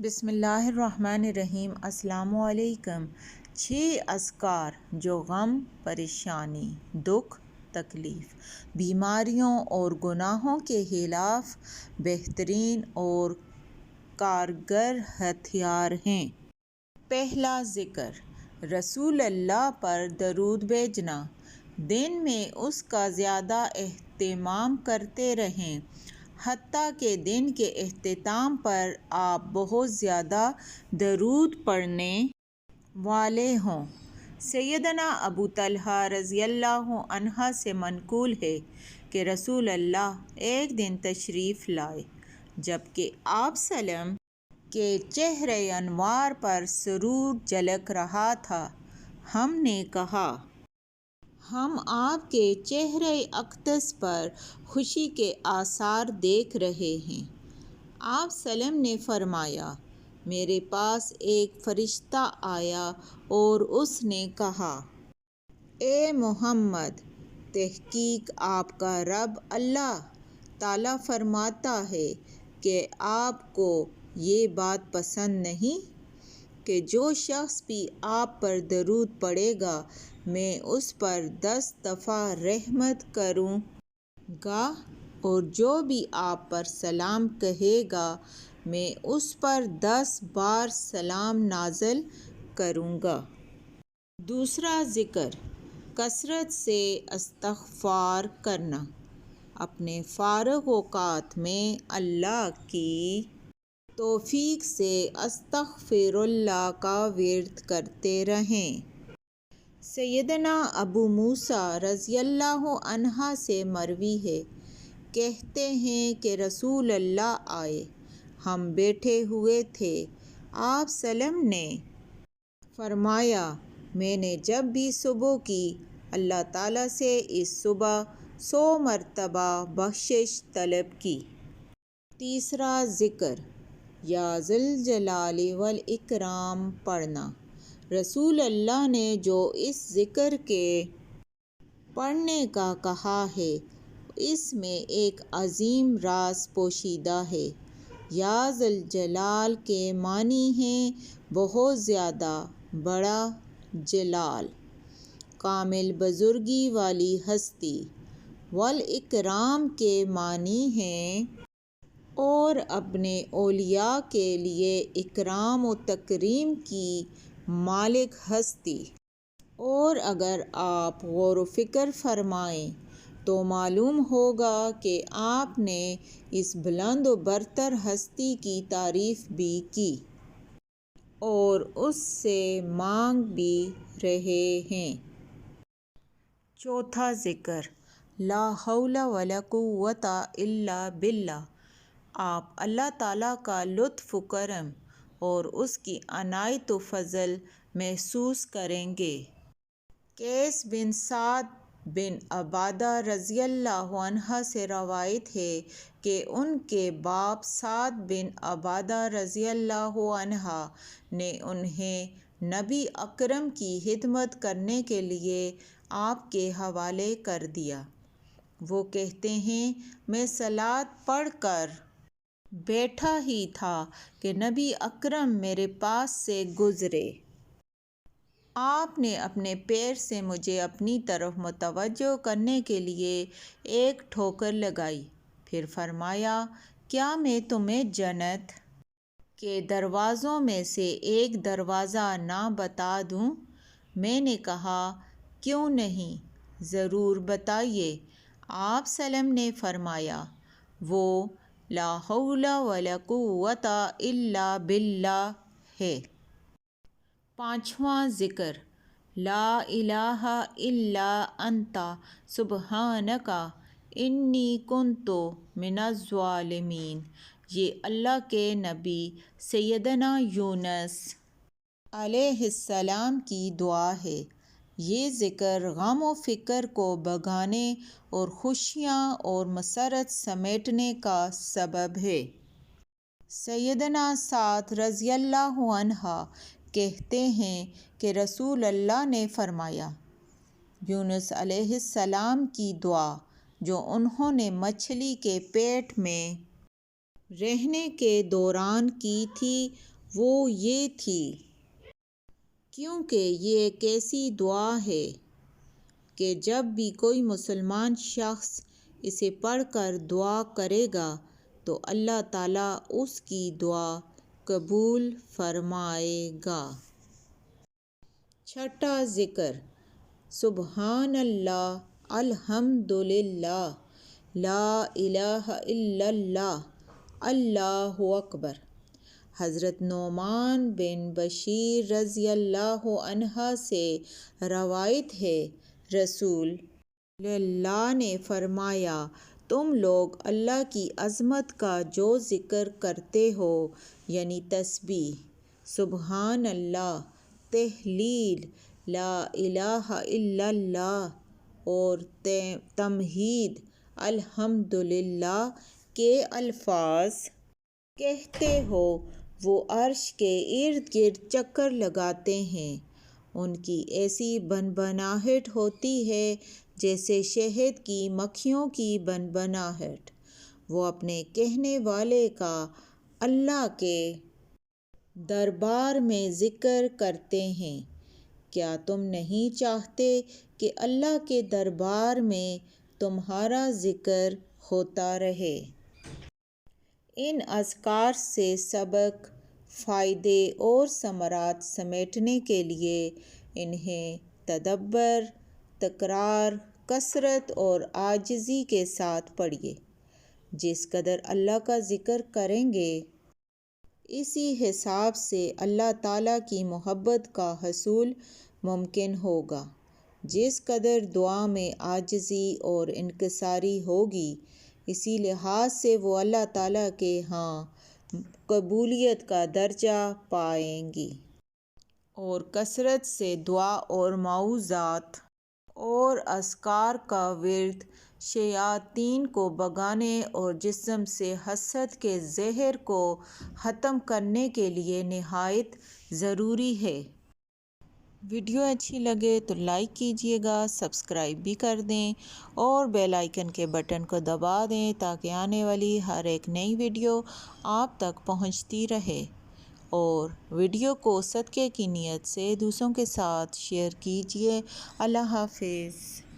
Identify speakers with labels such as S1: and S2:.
S1: بسم اللہ الرحمن الرحیم۔ السلام علیکم۔ 6 اذکار جو غم، پریشانی، دکھ، تکلیف، بیماریوں اور گناہوں کے خلاف بہترین اور کارگر ہتھیار ہیں۔ پہلا ذکر، رسول اللہ پر درود بھیجنا۔ دن میں اس کا زیادہ اہتمام کرتے رہیں، حتیٰ کہ دن کے اختتام پر آپ بہت زیادہ درود پڑھنے والے ہوں۔ سیدنا ابو طلحہ رضی اللہ عنہ سے منقول ہے کہ رسول اللہ ایک دن تشریف لائے جبکہ آپ ﷺ کے چہرہ انوار پر سرور جھلک رہا تھا۔ ہم نے کہا، ہم آپ کے چہرہ اقدس پر خوشی کے آثار دیکھ رہے ہیں۔ آپ ﷺ نے فرمایا، میرے پاس ایک فرشتہ آیا اور اس نے کہا، اے محمد، تحقیق آپ کا رب اللہ تعالیٰ فرماتا ہے کہ آپ کو یہ بات پسند نہیں کہ جو شخص بھی آپ پر درود پڑھے گا میں اس پر 10 دفعہ رحمت کروں گا، اور جو بھی آپ پر سلام کہے گا میں اس پر 10 بار سلام نازل کروں گا۔ دوسرا ذکر، کثرت سے استغفار کرنا۔ اپنے فارغ اوقات میں اللہ کی توفیق سے استغفر اللہ کا ورد کرتے رہیں۔ سیدنا ابو موسیٰ رضی اللہ عنہ سے مروی ہے، کہتے ہیں کہ رسول اللہ آئے، ہم بیٹھے ہوئے تھے، آپ ﷺ نے فرمایا، میں نے جب بھی صبح کی اللہ تعالیٰ سے اس صبح 100 مرتبہ بخشش طلب کی۔ تیسرا ذکر، یا ذا الجلال والاکرام پڑھنا۔ رسول اللہ نے جو اس ذکر کے پڑھنے کا کہا ہے اس میں ایک عظیم راز پوشیدہ ہے۔ یا ذا الجلال کے معنی ہیں بہت زیادہ بڑا جلال، کامل بزرگی والی ہستی۔ والاکرام کے معنی ہیں اور اپنے اولیاء کے لیے اکرام و تکریم کی مالک ہستی۔ اور اگر آپ غور و فکر فرمائیں تو معلوم ہوگا کہ آپ نے اس بلند و برتر ہستی کی تعریف بھی کی اور اس سے مانگ بھی رہے ہیں۔ چوتھا ذکر، لا حول ولا قوة الا باللہ۔ آپ اللہ تعالیٰ کا لطف و کرم اور اس کی عنایت و فضل محسوس کریں گے۔ قیس بن سعد بن عبادہ رضی اللہ عنہ سے روایت ہے کہ ان کے باپ سعد بن عبادہ رضی اللہ عنہ نے انہیں نبی اکرم کی خدمت کرنے کے لیے آپ کے حوالے کر دیا۔ وہ کہتے ہیں، میں صلاۃ پڑھ کر بیٹھا ہی تھا کہ نبی اکرم میرے پاس سے گزرے۔ آپ نے اپنے پیر سے مجھے اپنی طرف متوجہ کرنے کے لیے ایک ٹھوکر لگائی، پھر فرمایا، کیا میں تمہیں جنت کے دروازوں میں سے ایک دروازہ نہ بتا دوں؟ میں نے کہا، کیوں نہیں، ضرور بتائیے۔ آپ ﷺ نے فرمایا، وہ لا حول ولا قوة الا باللہ ہے۔ پانچواں ذکر، لا الہ الا انت سبحانک انی کنت من الظالمین۔ یہ اللہ کے نبی سیدنا یونس علیہ السلام کی دعا ہے۔ یہ ذکر غم و فکر کو بھگانے اور خوشیاں اور مسرت سمیٹنے کا سبب ہے۔ سیدنا سعد رضی اللہ عنہ کہتے ہیں کہ رسول اللہ نے فرمایا، یونس علیہ السلام کی دعا جو انہوں نے مچھلی کے پیٹ میں رہنے کے دوران کی تھی وہ یہ تھی، کیونکہ یہ ایک ایسی دعا ہے کہ جب بھی کوئی مسلمان شخص اسے پڑھ کر دعا کرے گا تو اللہ تعالیٰ اس کی دعا قبول فرمائے گا۔ چھٹا ذکر: سبحان اللہ، الحمدللہ، لا الہ الا اللہ، اللہ اکبر۔ حضرت نعمان بن بشیر رضی اللہ عنہ سے روایت ہے، رسول اللہ نے فرمایا، تم لوگ اللہ کی عظمت کا جو ذکر کرتے ہو، یعنی تسبیح، سبحان اللہ، تہلیل، لا الہ الا اللہ اور تمجید، الحمدللہ کے الفاظ کہتے ہو، وہ عرش کے ارد گرد چکر لگاتے ہیں۔ ان کی ایسی بنبناہٹ ہوتی ہے جیسے شہد کی مکھیوں کی بنبناہٹ۔ وہ اپنے کہنے والے کا اللہ کے دربار میں ذکر کرتے ہیں۔ کیا تم نہیں چاہتے کہ اللہ کے دربار میں تمہارا ذکر ہوتا رہے؟ ان اذکار سے سبق، فائدے اور ثمرات سمیٹنے کے لیے انہیں تدبر، تکرار، کثرت اور عاجزی کے ساتھ پڑھیے۔ جس قدر اللہ کا ذکر کریں گے، اسی حساب سے اللہ تعالیٰ کی محبت کا حصول ممکن ہوگا۔ جس قدر دعا میں عاجزی اور انکساری ہوگی، اسی لحاظ سے وہ اللہ تعالیٰ کے ہاں قبولیت کا درجہ پائیں گی۔ اور کثرت سے دعا اور معوذات اور اذکار کا ورد شیاطین کو بھگانے اور جسم سے حسد کے زہر کو ختم کرنے کے لیے نہایت ضروری ہے۔ ویڈیو اچھی لگے تو لائک کیجیے گا، سبسکرائب بھی کر دیں اور بیل آئیکن کے بٹن کو دبا دیں تاکہ آنے والی ہر ایک نئی ویڈیو آپ تک پہنچتی رہے۔ اور ویڈیو کو صدقے کی نیت سے دوسروں کے ساتھ شیئر کیجیے۔ اللہ حافظ۔